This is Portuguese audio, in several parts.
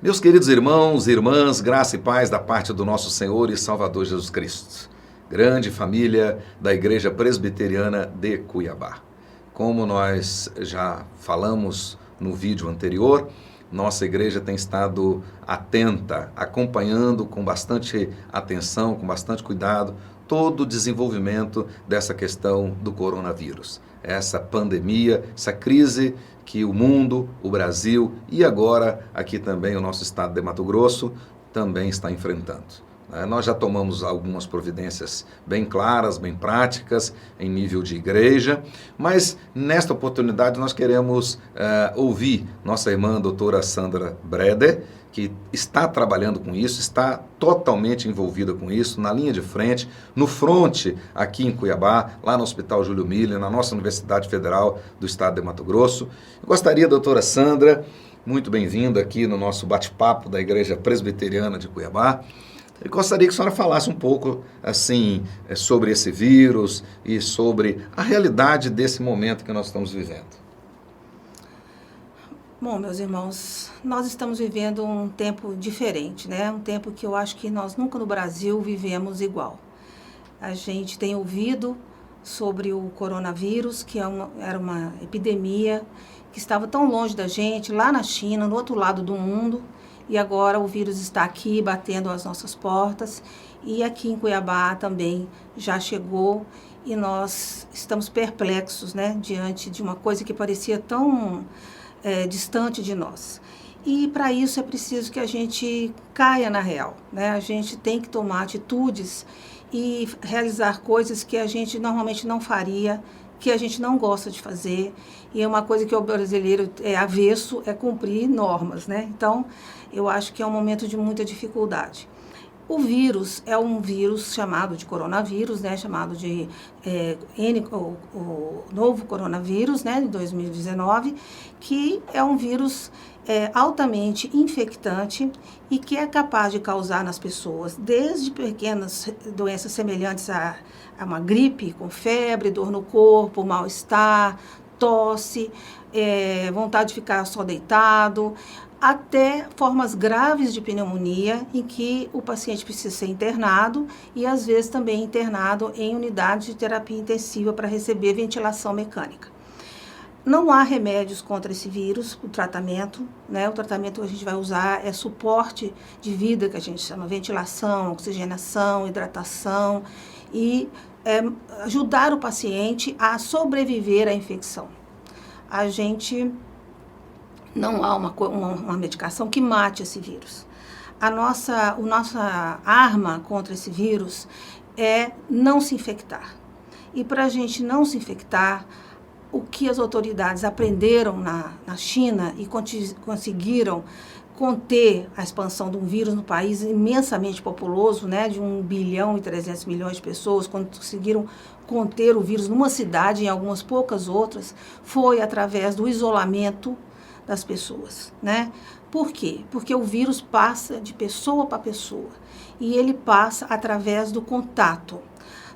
Meus queridos irmãos e irmãs, graça e paz da parte do nosso Senhor e Salvador Jesus Cristo. Grande família da Igreja Presbiteriana de Cuiabá. Como nós já falamos no vídeo anterior, nossa igreja tem estado atenta, acompanhando com bastante atenção, com bastante cuidado, todo o desenvolvimento dessa questão do coronavírus. Essa pandemia, essa crise que o mundo, o Brasil e agora aqui também o nosso estado de Mato Grosso também está enfrentando. Nós já tomamos algumas providências bem claras, bem práticas, em nível de igreja, mas nesta oportunidade nós queremos ouvir nossa irmã doutora Sandra Breder, que está trabalhando com isso, está totalmente envolvida com isso, na linha de frente, no fronte aqui em Cuiabá, lá no Hospital Júlio Miller, na nossa Universidade Federal do Estado de Mato Grosso. Eu gostaria, doutora Sandra, muito bem-vinda aqui no nosso bate-papo da Igreja Presbiteriana de Cuiabá. Eu gostaria que a senhora falasse um pouco, assim, sobre esse vírus e sobre a realidade desse momento que nós estamos vivendo. Bom, meus irmãos, nós estamos vivendo um tempo diferente, né? Um tempo que eu acho que nós nunca no Brasil vivemos igual. A gente tem ouvido sobre o coronavírus, que era uma epidemia que estava tão longe da gente, lá na China, no outro lado do mundo, e agora o vírus está aqui batendo às nossas portas, e aqui em Cuiabá também já chegou, e nós estamos perplexos, né, diante de uma coisa que parecia tão distante de nós. E para isso é preciso que a gente caia na real, né? A gente tem que tomar atitudes e realizar coisas que a gente normalmente não faria, que a gente não gosta de fazer, e é uma coisa que o brasileiro é avesso, é cumprir normas, né? Então, eu acho que é um momento de muita dificuldade. O vírus é um vírus chamado de coronavírus, né? Chamado de o novo coronavírus, né? De 2019, que é um vírus altamente infectante e que é capaz de causar nas pessoas desde pequenas doenças semelhantes a uma gripe, com febre, dor no corpo, mal-estar, tosse, vontade de ficar só deitado, até formas graves de pneumonia, em que o paciente precisa ser internado e, às vezes, também internado em unidade de terapia intensiva para receber ventilação mecânica. Não há remédios contra esse vírus, o tratamento, né? O tratamento que a gente vai usar é suporte de vida, que a gente chama ventilação, oxigenação, hidratação e ajudar o paciente a sobreviver à infecção. A gente não há uma medicação que mate esse vírus. A nossa arma contra esse vírus é não se infectar. E para a gente não se infectar, o que as autoridades aprenderam na China e conseguiram conter a expansão de um vírus no país imensamente populoso, né, de 1 bilhão e 300 milhões de pessoas, quando conseguiram conter o vírus numa cidade e em algumas poucas outras, foi através do isolamento das pessoas, né? Por quê? Porque o vírus passa de pessoa para pessoa e ele passa através do contato.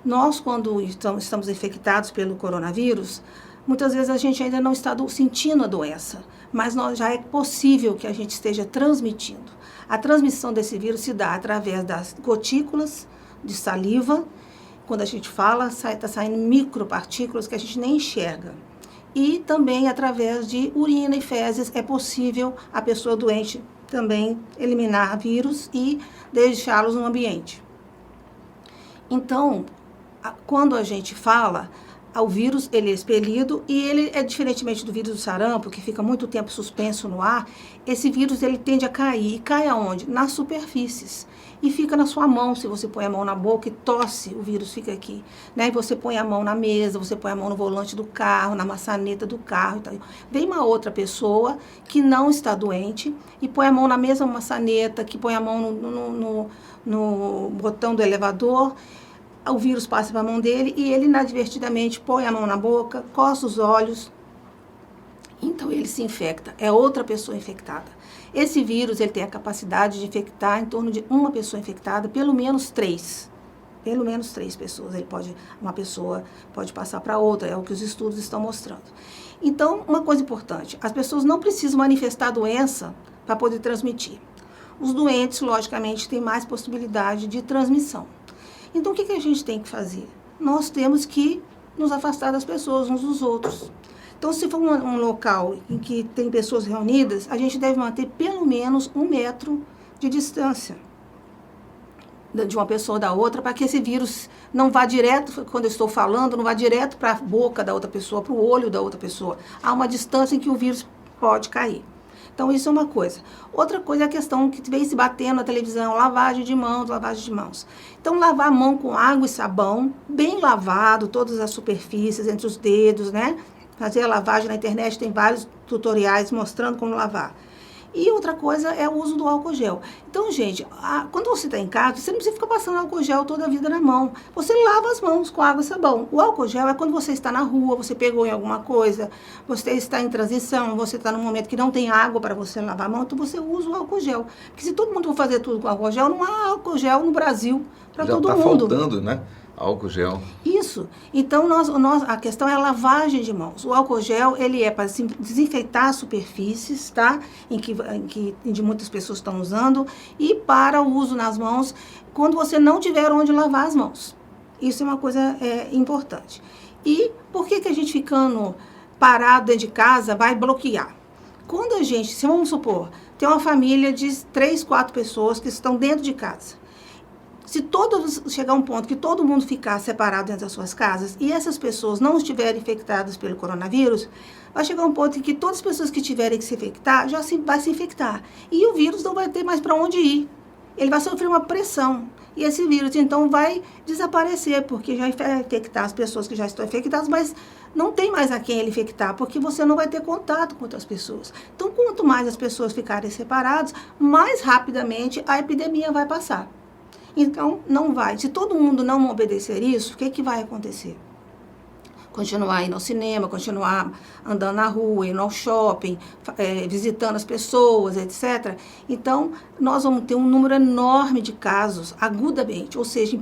Nós, quando estamos infectados pelo coronavírus, muitas vezes a gente ainda não está sentindo a doença, mas já é possível que a gente esteja transmitindo. A transmissão desse vírus se dá através das gotículas de saliva. Quando a gente fala, está saindo micropartículas que a gente nem enxerga. E também através de urina e fezes é possível a pessoa doente também eliminar vírus e deixá-los no ambiente. Então, quando a gente fala, o vírus ele é expelido e ele é diferentemente do vírus do sarampo, que fica muito tempo suspenso no ar. Esse vírus ele tende a cair. E cai aonde? Nas superfícies. E fica na sua mão, se você põe a mão na boca e tosse, o vírus fica aqui. Né? E você põe a mão na mesa, você põe a mão no volante do carro, na maçaneta do carro. E tal. Vem uma outra pessoa que não está doente e põe a mão na mesma maçaneta, que põe a mão no botão do elevador. O vírus passa para a mão dele e ele inadvertidamente põe a mão na boca, coça os olhos, então ele se infecta, é outra pessoa infectada. Esse vírus ele tem a capacidade de infectar em torno de uma pessoa infectada, pelo menos 3 pessoas. Uma pessoa pode passar para outra, é o que os estudos estão mostrando. Então, uma coisa importante, as pessoas não precisam manifestar a doença para poder transmitir. os doentes, logicamente, têm mais possibilidade de transmissão. Então, o que a gente tem que fazer? Nós temos que nos afastar das pessoas, uns dos outros. Então, se for um local em que tem pessoas reunidas, a gente deve manter pelo menos 1 metro de distância de uma pessoa da outra, para que esse vírus não vá direto, quando eu estou falando, não vá direto para a boca da outra pessoa, para o olho da outra pessoa. Há uma distância em que o vírus pode cair. Então, isso é uma coisa. Outra coisa é a questão que vem se batendo na televisão, lavagem de mãos, lavagem de mãos. Então, lavar a mão com água e sabão, bem lavado, todas as superfícies, entre os dedos, né? Fazer a lavagem na internet, tem vários tutoriais mostrando como lavar. E outra coisa é o uso do álcool gel. Então, gente, quando você está em casa, você não precisa ficar passando álcool gel toda a vida na mão. Você lava as mãos com água e sabão. O álcool gel é quando você está na rua, você pegou em alguma coisa, você está em transição, você está num momento que não tem água para você lavar a mão, então você usa o álcool gel. Porque se todo mundo for fazer tudo com álcool gel, não há álcool gel no Brasil para todo mundo. Já está faltando, né? Álcool gel. Isso. Então, a questão é a lavagem de mãos. O álcool gel, ele é para desinfetar superfícies, tá? Em que muitas pessoas estão usando, e para o uso nas mãos, quando você não tiver onde lavar as mãos. Isso é uma coisa importante. E por que a gente ficando parado dentro de casa vai bloquear? Quando a gente, se vamos supor, tem uma família de 3, 4 pessoas que estão dentro de casa. Se chegar a um ponto que todo mundo ficar separado dentro das suas casas e essas pessoas não estiverem infectadas pelo coronavírus, vai chegar um ponto em que todas as pessoas que tiverem que se infectar vai se infectar. E o vírus não vai ter mais para onde ir. Ele vai sofrer uma pressão. E esse vírus, então, vai desaparecer, porque já vai infectar as pessoas que já estão infectadas, mas não tem mais a quem ele infectar, porque você não vai ter contato com outras pessoas. Então, quanto mais as pessoas ficarem separadas, mais rapidamente a epidemia vai passar. Então, não vai. Se todo mundo não obedecer isso, o que vai acontecer? Continuar indo ao cinema, continuar andando na rua, indo ao shopping, visitando as pessoas, etc. Então, nós vamos ter um número enorme de casos, agudamente, ou seja,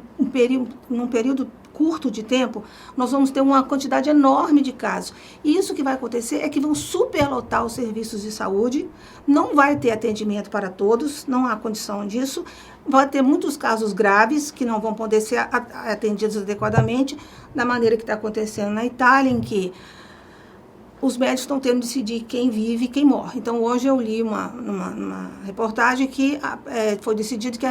num período curto de tempo, nós vamos ter uma quantidade enorme de casos. E isso que vai acontecer é que vão superlotar os serviços de saúde, não vai ter atendimento para todos, não há condição disso, vai ter muitos casos graves que não vão poder ser atendidos adequadamente, da maneira que está acontecendo na Itália, em que os médicos estão tendo que decidir quem vive e quem morre. Então, hoje eu li numa reportagem que foi decidido que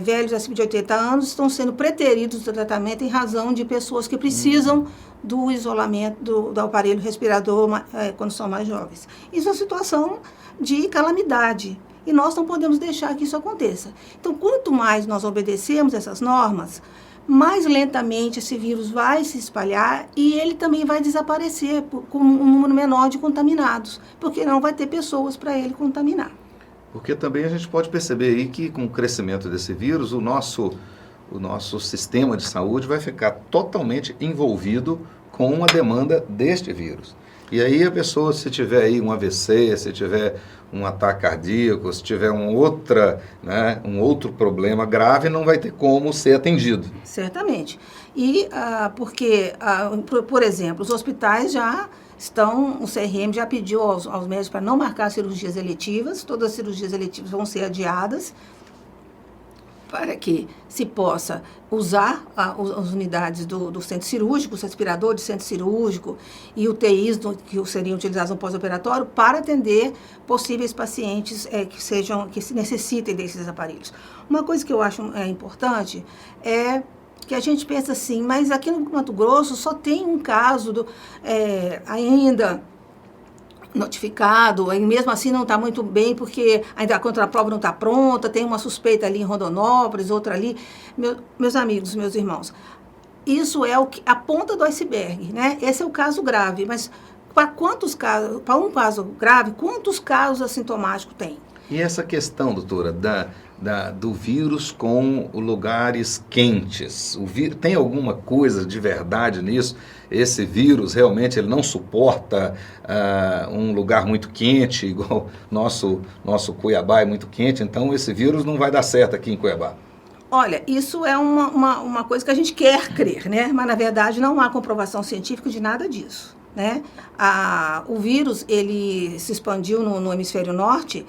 velhos acima de 80 anos estão sendo preteridos do tratamento em razão de pessoas que precisam do isolamento do aparelho respirador quando são mais jovens. Isso é uma situação de calamidade e nós não podemos deixar que isso aconteça. Então, quanto mais nós obedecemos essas normas, mais lentamente esse vírus vai se espalhar e ele também vai desaparecer com um número menor de contaminados, porque não vai ter pessoas para ele contaminar. Porque também a gente pode perceber aí que com o crescimento desse vírus, o nosso sistema de saúde vai ficar totalmente envolvido com a demanda deste vírus. E aí a pessoa, se tiver aí um AVC, se tiver um ataque cardíaco, se tiver um outro problema grave, não vai ter como ser atendido. Certamente. E porque, por exemplo, os hospitais o CRM já pediu aos médicos para não marcar cirurgias eletivas, todas as cirurgias eletivas vão ser adiadas, para que se possa usar as unidades do centro cirúrgico, os respiradores de centro cirúrgico e UTIs que seriam utilizados no pós-operatório para atender possíveis pacientes que necessitem desses aparelhos. Uma coisa que eu acho importante é que a gente pensa assim, mas aqui no Mato Grosso só tem um caso ainda notificado, e mesmo assim não está muito bem, porque ainda a contraprova não está pronta, tem uma suspeita ali em Rondonópolis, outra ali. Meus amigos, meus irmãos, isso é a ponta do iceberg, né? Esse é o caso grave, mas para um caso grave, quantos casos assintomáticos tem? E essa questão, doutora, do vírus com lugares quentes, tem alguma coisa de verdade nisso? Esse vírus realmente ele não suporta um lugar muito quente, igual nosso Cuiabá é muito quente, então esse vírus não vai dar certo aqui em Cuiabá. Olha, isso é uma coisa que a gente quer crer, né? Mas na verdade não há comprovação científica de nada disso, né? O vírus, ele se expandiu no hemisfério norte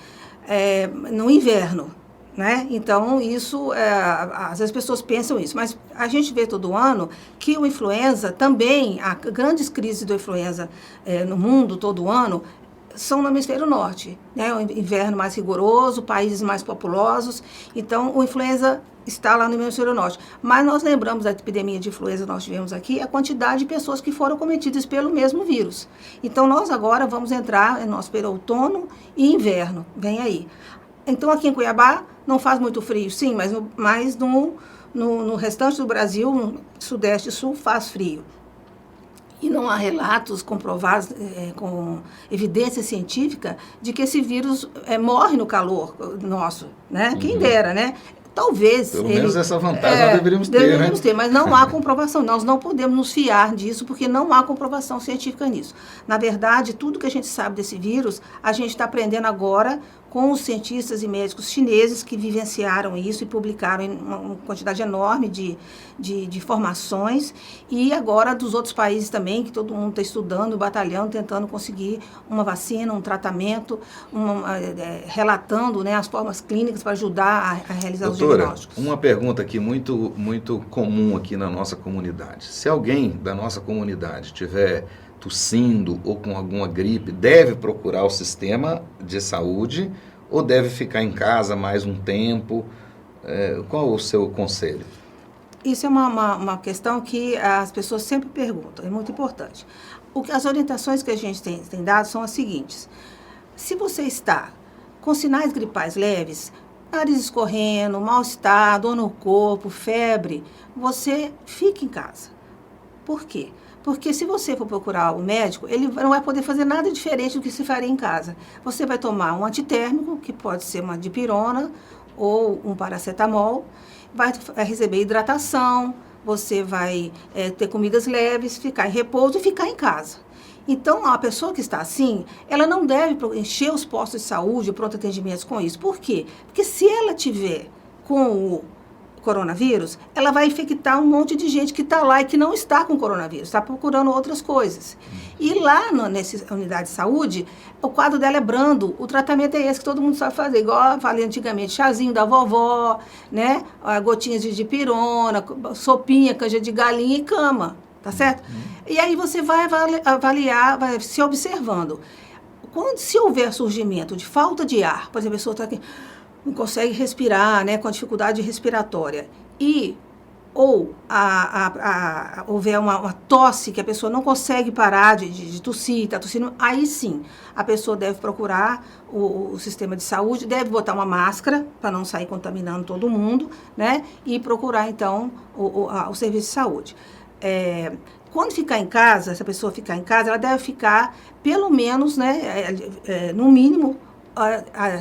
no inverno. Né? Então, isso, às vezes as pessoas pensam isso, mas a gente vê todo ano que o influenza também, há grandes crises do influenza no mundo todo ano, são no hemisfério norte, né? O inverno mais rigoroso, países mais populosos, então o influenza está lá no hemisfério norte. Mas nós lembramos da epidemia de influenza que nós tivemos aqui, a quantidade de pessoas que foram cometidas pelo mesmo vírus. Então, nós agora vamos entrar no nosso período outono e inverno, vem aí. Então, aqui em Cuiabá, não faz muito frio, sim, mas no restante do Brasil, no Sudeste e Sul, faz frio. E não há relatos comprovados, com evidência científica, de que esse vírus morre no calor nosso, né? Quem dera, né? Talvez... Pelo menos essa vantagem nós deveríamos ter, deveríamos ter, mas não há comprovação. Nós não podemos nos fiar disso, porque não há comprovação científica nisso. Na verdade, tudo que a gente sabe desse vírus, a gente está aprendendo agora com os cientistas e médicos chineses que vivenciaram isso e publicaram uma quantidade enorme de informações, e agora dos outros países também, que todo mundo está estudando, batalhando, tentando conseguir uma vacina, um tratamento, relatando, né, as formas clínicas para ajudar a realizar os diagnósticos. Uma pergunta aqui muito, muito comum aqui na nossa comunidade. Se alguém da nossa comunidade tiver tossindo ou com alguma gripe, deve procurar o sistema de saúde ou deve ficar em casa mais um tempo? Qual o seu conselho? Isso é uma questão que as pessoas sempre perguntam, é muito importante. As orientações que a gente tem dado são as seguintes: se você está com sinais gripais leves, nariz escorrendo, mal-estar, dor no corpo, febre, você fique em casa. Por quê? Porque se você for procurar o médico, ele não vai poder fazer nada diferente do que se faria em casa. Você vai tomar um antitérmico, que pode ser uma dipirona ou um paracetamol, vai receber hidratação, você vai ter comidas leves, ficar em repouso e ficar em casa. Então, a pessoa que está assim, ela não deve encher os postos de saúde, pronto atendimentos com isso. Por quê? Porque se ela tiver com o coronavírus, ela vai infectar um monte de gente que está lá e que não está com coronavírus, está procurando outras coisas. E lá nessa unidade de saúde, o quadro dela é brando, o tratamento é esse que todo mundo sabe fazer, igual eu falei antigamente, chazinho da vovó, né? Gotinhas de dipirona, sopinha, canja de galinha e cama, tá certo? E aí você vai avaliar, vai se observando. Se houver surgimento de falta de ar, por exemplo, a pessoa está aqui, não consegue respirar, né, com dificuldade respiratória, ou houver uma tosse que a pessoa não consegue parar de tossir, está tossindo, aí sim, a pessoa deve procurar o sistema de saúde, deve botar uma máscara para não sair contaminando todo mundo, né, e procurar, então, o serviço de saúde. Quando ficar em casa, se a pessoa ficar em casa, ela deve ficar, pelo menos, né, no mínimo,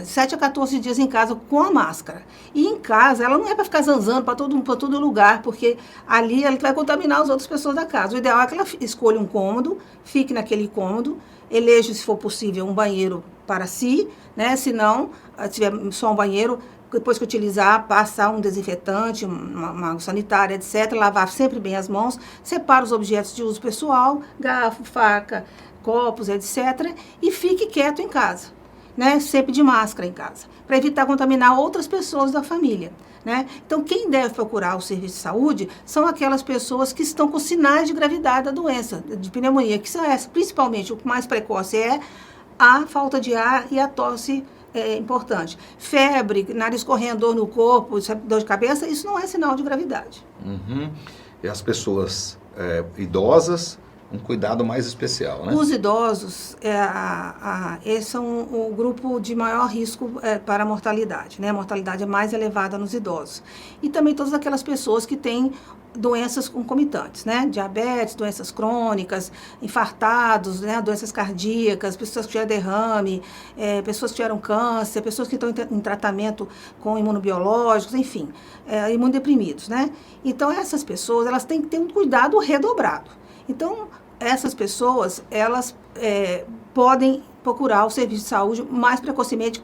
7 a 14 dias em casa com a máscara. E em casa, ela não é para ficar zanzando para todo lugar, porque ali ela vai contaminar as outras pessoas da casa. O ideal é que ela escolha um cômodo, fique naquele cômodo, eleja, se for possível, um banheiro para si, né? Se não, se tiver só um banheiro, depois que utilizar, passar um desinfetante, uma água sanitária, etc., lavar sempre bem as mãos, separa os objetos de uso pessoal, garfo, faca, copos, etc., e fique quieto em casa. Né, sempre de máscara em casa, para evitar contaminar outras pessoas da família. Né? Então, quem deve procurar o serviço de saúde são aquelas pessoas que estão com sinais de gravidade da doença, de pneumonia, que são essas. Principalmente, o mais precoce é a falta de ar e a tosse importante. Febre, nariz correndo, dor no corpo, dor de cabeça, isso não é sinal de gravidade. E as pessoas idosas, um cuidado mais especial, né? Os idosos, eles são o grupo de maior risco para a mortalidade, né? A mortalidade é mais elevada nos idosos. E também todas aquelas pessoas que têm doenças concomitantes, né? Diabetes, doenças crônicas, infartados, né? Doenças cardíacas, pessoas que tiveram derrame, pessoas que tiveram câncer, pessoas que estão em tratamento com imunobiológicos, enfim, imunodeprimidos, né? Então, essas pessoas, elas têm que ter um cuidado redobrado. Então, essas pessoas, elas podem procurar o serviço de saúde mais precocemente,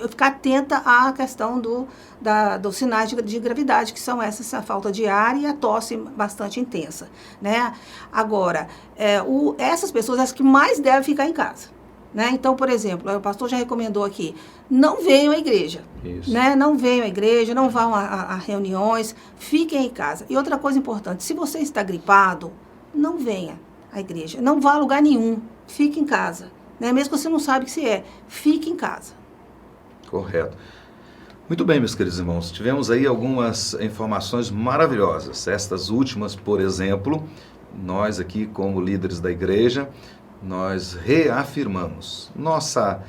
ficar atenta à questão dos sinais de gravidade, que são essas, a falta de ar e a tosse bastante intensa. Né? Agora, essas pessoas, as que mais devem ficar em casa. Né? Então, por exemplo, o pastor já recomendou aqui, não venham à igreja. Isso. Né? Não venham à igreja, não vão a reuniões, fiquem em casa. E outra coisa importante, se você está gripado, não venha à igreja, não vá a lugar nenhum, fique em casa. Né? Mesmo que você não sabe o que se é, fique em casa. Correto. Muito bem, meus queridos irmãos, tivemos aí algumas informações maravilhosas. Estas últimas, por exemplo, nós aqui como líderes da igreja, nós reafirmamos nossa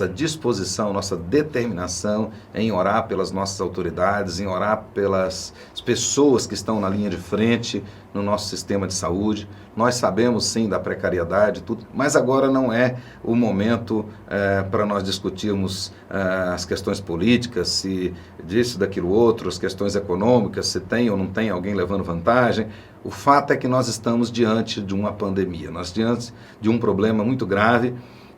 disposição, nossa determinação em orar pelas nossas autoridades, em orar pelas pessoas que estão na linha de frente no nosso sistema de saúde. Nós sabemos sim da precariedade, tudo, mas agora não é o momento para nós discutirmos as questões políticas, se disso, daquilo outro, as questões econômicas, se tem ou não tem alguém levando vantagem. O fato é que nós estamos diante de uma pandemia, nós diante de um problema muito grave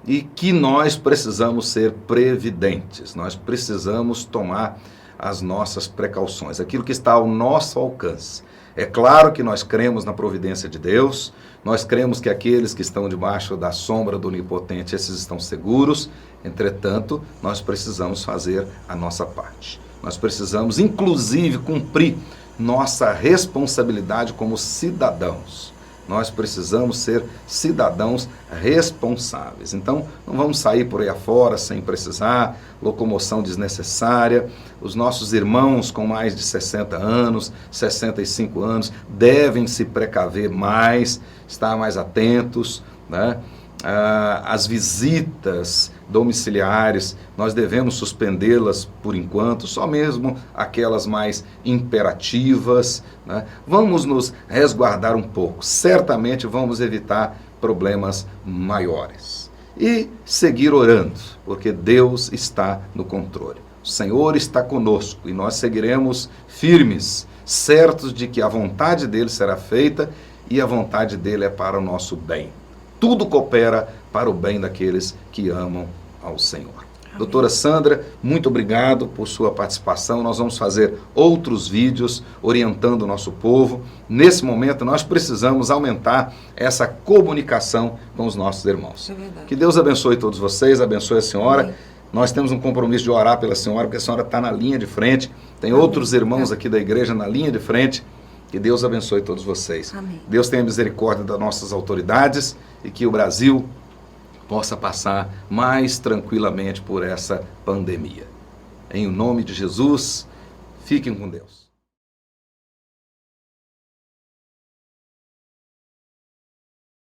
e que nós precisamos ser previdentes, nós precisamos tomar as nossas precauções, aquilo que está ao nosso alcance. É claro que nós cremos na providência de Deus, nós cremos que aqueles que estão debaixo da sombra do Onipotente, esses estão seguros, entretanto, nós precisamos fazer a nossa parte. Nós precisamos, inclusive, cumprir nossa responsabilidade como cidadãos. Nós precisamos ser cidadãos responsáveis. Então, não vamos sair por aí afora sem precisar, locomoção desnecessária. Os nossos irmãos com mais de 60 anos, 65 anos, devem se precaver mais, estar mais atentos, né? As visitas domiciliares, nós devemos suspendê-las por enquanto, só mesmo aquelas mais imperativas, né? Vamos nos resguardar um pouco, certamente vamos evitar problemas maiores. E seguir orando, porque Deus está no controle. O Senhor está conosco e nós seguiremos firmes, certos de que a vontade dele será feita e a vontade dele é para o nosso bem. Tudo coopera para o bem daqueles que amam ao Senhor. Amém. Doutora Sandra, muito obrigado por sua participação. Nós vamos fazer outros vídeos orientando o nosso povo. Nesse momento, nós precisamos aumentar essa comunicação com os nossos irmãos. É verdade. Que Deus abençoe todos vocês, abençoe a senhora. Amém. Nós temos um compromisso de orar pela senhora, porque a senhora está na linha de frente. Tem Amém. Outros irmãos aqui da igreja na linha de frente. Que Deus abençoe todos vocês. Amém. Deus tenha misericórdia das nossas autoridades e que o Brasil possa passar mais tranquilamente por essa pandemia. Em nome de Jesus, fiquem com Deus.